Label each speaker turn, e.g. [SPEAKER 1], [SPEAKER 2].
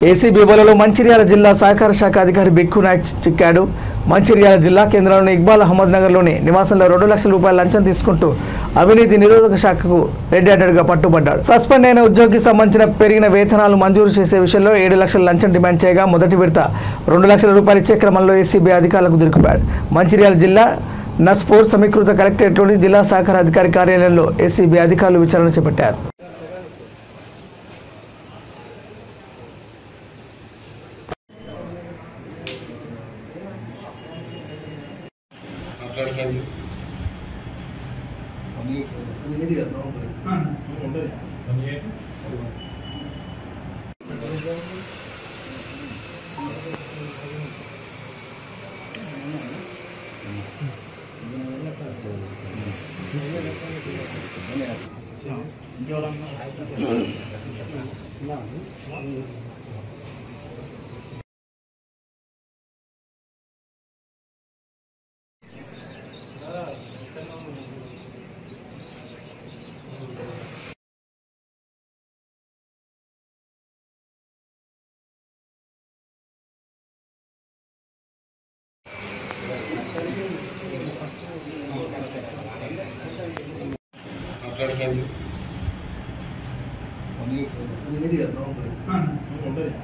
[SPEAKER 1] ACB బలలో మంచిర్యాల జిల్లా సహకార శాఖ అధికారి బిక్కు నాయక్ చిక్కాడు. మంచిర్యాల జిల్లా కేంద్రంలోని ఇక్బాల్ అహ్మద్ నగర్లోని నివాసంలో 2 లక్షల రూపాయల లంచం తీసుకుంటూ అవినీతి నిరోధక శాఖకు రెడ్ హ్యాండెడ్గా పట్టుబడ్డాడు. సస్పెండ్ అయిన ఉద్యోగికి సంబంధించిన పెరిగిన వేతనాలు మంజూరు చేసే విషయంలో 7 లక్షల లంచం డిమాండ్ చేయగా మొదటి విడత 2 లక్షల రూపాయలు ఇచ్చే క్రమంలో ఏసీబీ అధికారులకు దొరికిపాడు. మంచిర్యాల జిల్లా నస్పూర్ సమీకృత కలెక్టరేట్లోని జిల్లా సహకార అధికారి కార్యాలయంలో ఏసీబీ అధికారులు విచారణ చేపట్టారు.
[SPEAKER 2] ఉంటుంది